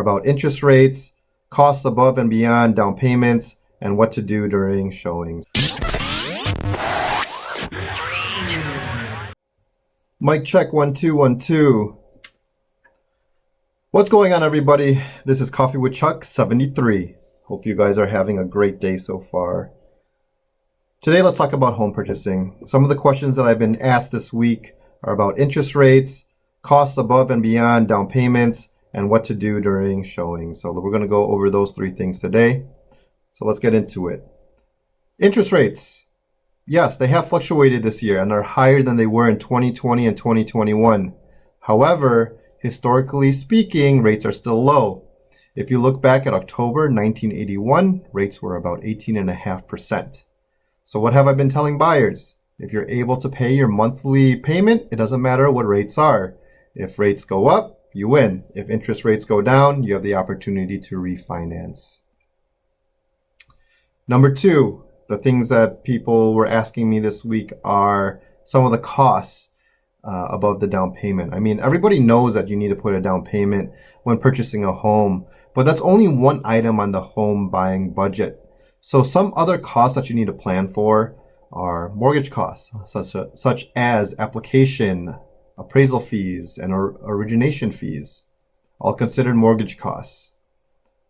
about interest rates, costs above and beyond down payments, and what to do during showings. Mic check 1 2 1 2. What's going on, everybody? This is Coffee with Chuck 73. Hope you guys are having a great day so far. Today, let's talk about home purchasing. Some of the questions that I've been asked this week are about interest rates, costs above and beyond down payments, and what to do during showing. So we're going to go over those three things today. So let's get into it. Interest rates. Yes, they have fluctuated this year and are higher than they were in 2020 and 2021. However, historically speaking, rates are still low. If you look back at October 1981, rates were about 18.5%. So what have I been telling buyers? If you're able to pay your monthly payment, it doesn't matter what rates are. If rates go up, you win. If interest rates go down, you have the opportunity to refinance. Number two, the things that people were asking me this week are some of the costs above the down payment. I mean, everybody knows that you need to put a down payment when purchasing a home, but that's only one item on the home buying budget. So some other costs that you need to plan for are mortgage costs, such as application, appraisal fees, and origination fees, all considered mortgage costs.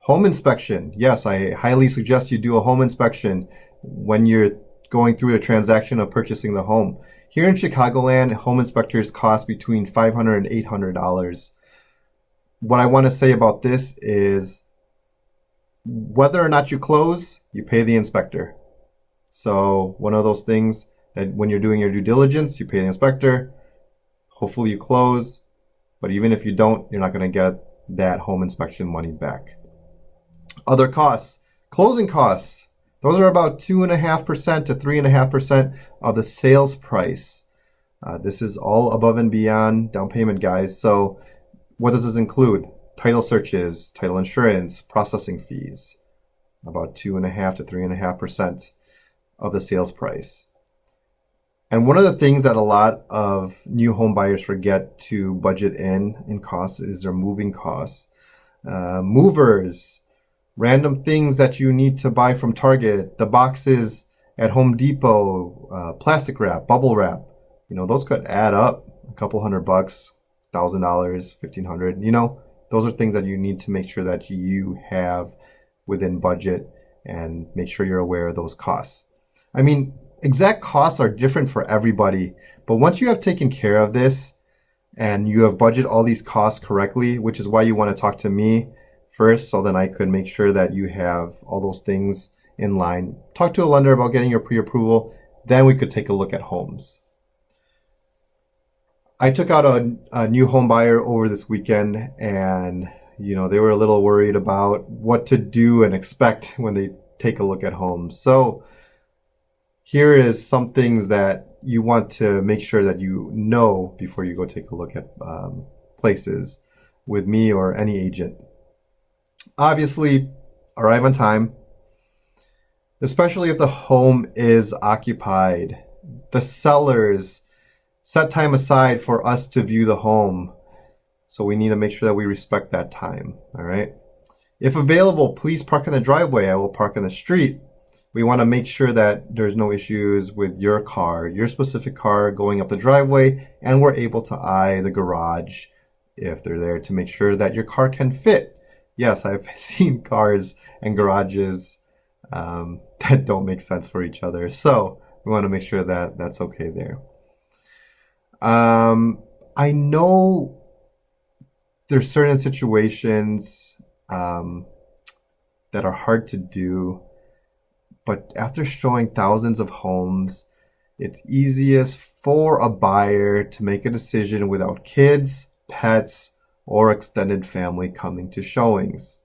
Home inspection. Yes, I highly suggest you do a home inspection when you're going through a transaction of purchasing the home. Here in Chicagoland, home inspectors cost between $500 and $800. What I want to say about this is whether or not you close, you pay the inspector. So one of those things that when you're doing your due diligence, you pay the inspector. Hopefully you close, but even if you don't, you're not going to get that home inspection money back. Other costs, closing costs. Those are about 2.5% to 3.5% of the sales price. This is all above and beyond down payment, guys. So what does this include? Title searches, title insurance, processing fees, about 2.5% to 3.5% of the sales price. And one of the things that a lot of new home buyers forget to budget in costs is their moving costs. Movers, random things that you need to buy from Target, the boxes at Home Depot, plastic wrap, bubble wrap. Those could add up a couple $100, $1,000, $1,500. Those are things that you need to make sure that you have within budget and make sure you're aware of those costs. I mean, exact costs are different for everybody, but once you have taken care of this and you have budgeted all these costs correctly, which is why you want to talk to me first, so then I could make sure that you have all those things in line. Talk to a lender about getting your pre-approval, then we could take a look at homes. I took out a new home buyer over this weekend, and they were a little worried about what to do and expect when they take a look at homes. So here is some things that you want to make sure that you know before you go take a look at places with me or any agent. Obviously, arrive on time, especially if the home is occupied. The sellers set time aside for us to view the home, so we need to make sure that we respect that time, all right? If available, please park in the driveway. I will park in the street. We want to make sure that there's no issues with your car, your specific car going up the driveway, and we're able to eye the garage if they're there to make sure that your car can fit. Yes, I've seen cars and garages that don't make sense for each other. So we want to make sure that that's okay there. I know there's certain situations that are hard to do, but after showing thousands of homes, it's easiest for a buyer to make a decision without kids, pets, or extended family coming to showings.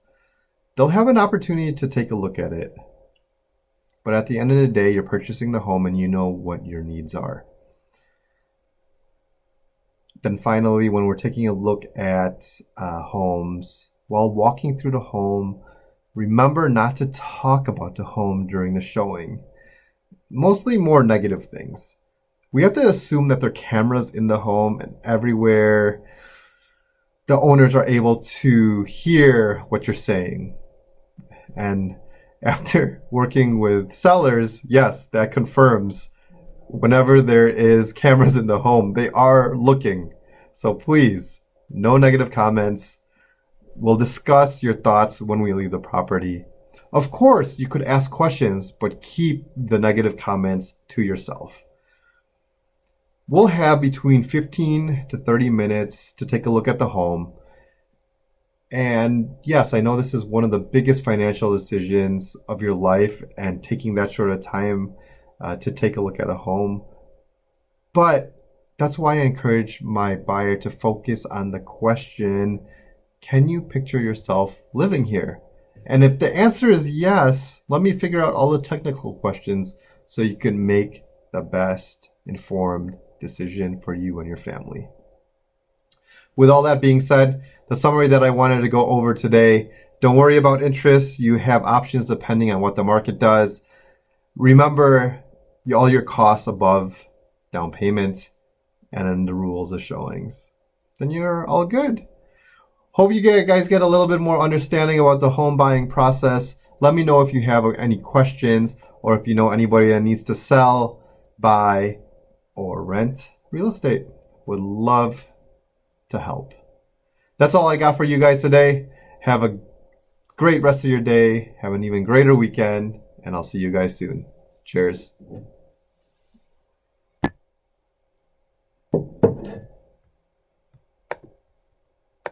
They'll have an opportunity to take a look at it, but at the end of the day, you're purchasing the home and you know what your needs are. Then finally, when we're taking a look at homes, while walking through the home, remember not to talk about the home during the showing. Mostly more negative things. We have to assume that there are cameras in the home and everywhere. the owners are able to hear what you're saying. And after working with sellers, yes, that confirms whenever there is cameras in the home, they are looking. So please, no negative comments. We'll discuss your thoughts when we leave the property. Of course, you could ask questions, but keep the negative comments to yourself. We'll have between 15 to 30 minutes to take a look at the home. And yes, I know this is one of the biggest financial decisions of your life, and taking that short of time to take a look at a home. But that's why I encourage my buyer to focus on the question, can you picture yourself living here? And if the answer is yes, let me figure out all the technical questions so you can make the best informed decision for you and your family. With all that being said, the summary that I wanted to go over today, don't worry about interest. You have options depending on what the market does. Remember all your costs above down payment and then the rules of showings. Then you're all good. Hope you guys get a little bit more understanding about the home buying process. Let me know if you have any questions, or if you know anybody that needs to sell, buy, or rent real estate. Would love to help. That's all I got for you guys today. Have a great rest of your day. Have an even greater weekend, and I'll see you guys soon. Cheers.